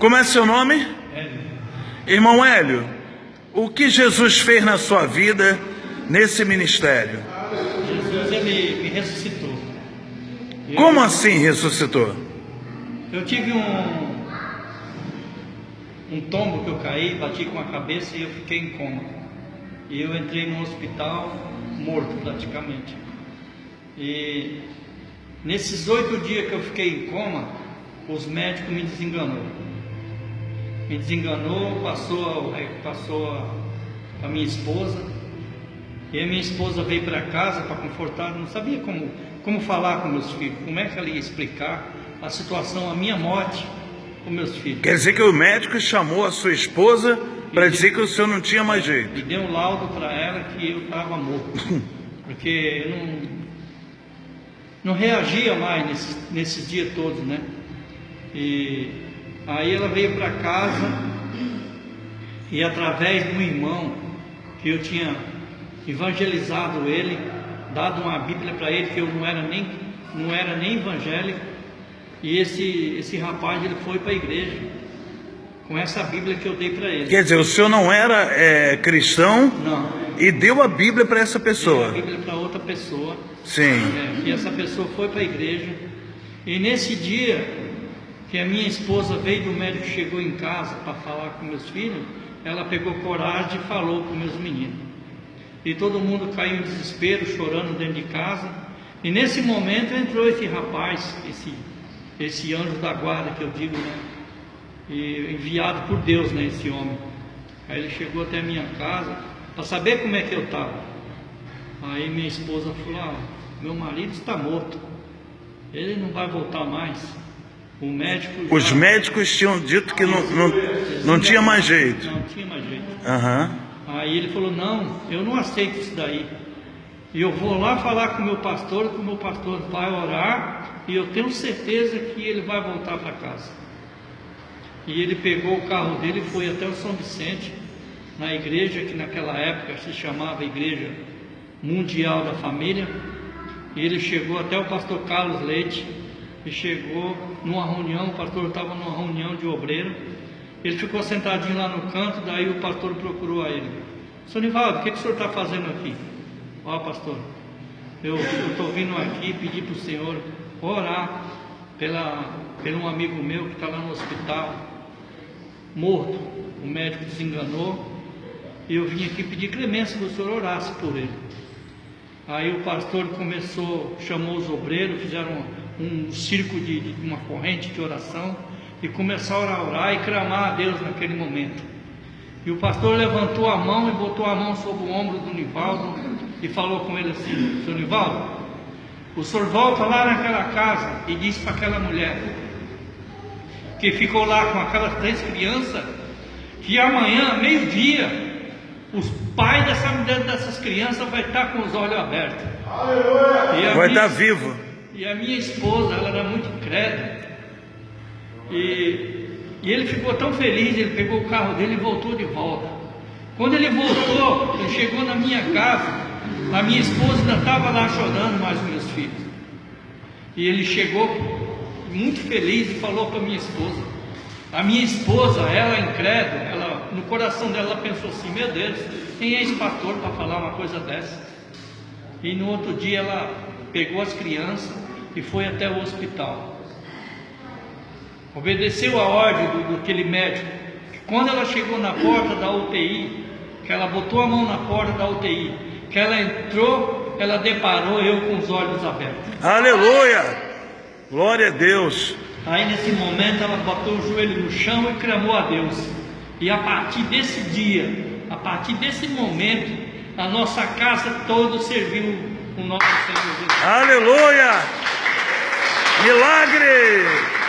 Como é seu nome? Hélio. Irmão Hélio, o que Jesus fez na sua vida nesse ministério? Jesus, ele me ressuscitou. Como assim ressuscitou? Eu tive um tombo que eu caí, bati com a cabeça e eu fiquei em coma. E eu entrei no hospital morto praticamente. E nesses 8 dias que eu fiquei em coma, os médicos me desenganou. Me desenganou, passou a minha esposa. E a minha esposa veio para casa para confortar, não sabia como falar com meus filhos, como é que ela ia explicar a situação, a minha morte com meus filhos. Quer dizer que o médico chamou a sua esposa para dizer que o senhor não tinha mais jeito. E deu um laudo para ela que eu estava morto, porque eu não reagia mais nesses dias todos, né? E aí ela veio para casa e através de um irmão que eu tinha evangelizado ele, dado uma Bíblia para ele, que eu não era nem evangélico, e esse rapaz ele foi para a igreja com essa Bíblia que eu dei para ele. Quer dizer, o senhor não era cristão? Não. E deu a Bíblia para essa pessoa? Dei a Bíblia para outra pessoa. Sim. E essa pessoa foi para a igreja. E nesse dia que a minha esposa veio do médico, chegou em casa para falar com meus filhos, ela pegou coragem e falou com meus meninos. E todo mundo caiu em desespero, chorando dentro de casa. E nesse momento entrou esse rapaz, esse anjo da guarda que eu digo, né? E enviado por Deus, né? Esse homem. Aí ele chegou até a minha casa para saber como é que eu estava. Aí minha esposa falou: meu marido está morto, ele não vai voltar mais. O médico. Os médicos tinham dito que não tinha mais jeito. Não tinha mais jeito. Aham. Aí ele falou: não, eu não aceito isso daí. E eu vou lá falar com o meu pastor, que o meu pastor vai orar, e eu tenho certeza que ele vai voltar para casa. E ele pegou o carro dele e foi até o São Vicente, na igreja que naquela época se chamava Igreja Mundial da Família. E ele chegou até o pastor Carlos Leite, e chegou numa reunião, o pastor estava numa reunião de obreiro. Ele ficou sentadinho lá no canto, daí o pastor procurou a ele: Sr. Nivaldo, o que o senhor está fazendo aqui? Ó, pastor, eu estou vindo aqui pedir para o senhor orar pelo um amigo meu que está lá no hospital, morto. O médico desenganou, e eu vim aqui pedir clemência que o senhor orasse por ele. Aí o pastor chamou os obreiros, fizeram um círculo de uma corrente de oração, e começaram a orar e clamar a Deus naquele momento. E o pastor levantou a mão e botou a mão sobre o ombro do Nivaldo e falou com ele assim: Seu Nivaldo, o senhor volta lá naquela casa e diz para aquela mulher que ficou lá com aquelas 3 crianças, que amanhã, meio-dia, os pais dessas crianças vai estar com os olhos abertos. Vai estar vivo. E a minha esposa, ela era muito incrédula. E ele ficou tão feliz, ele pegou o carro dele e voltou de volta. Quando ele voltou, ele chegou na minha casa, a minha esposa ainda estava lá chorando, mais os meus filhos. E ele chegou muito feliz e falou para minha esposa. A minha esposa, ela incrédula, no coração dela, ela pensou assim: meu Deus, quem é esse pastor para falar uma coisa dessa? E no outro dia ela pegou as crianças e foi até o hospital. Obedeceu a ordem daquele médico. Quando ela chegou na porta da UTI, que ela botou a mão na porta da UTI, que ela entrou, ela deparou eu com os olhos abertos. Aleluia! Glória a Deus! Aí nesse momento ela botou o joelho no chão e clamou a Deus. E a partir desse dia, a partir desse momento, a nossa casa toda serviu o nosso Senhor Jesus. Aleluia! Milagre!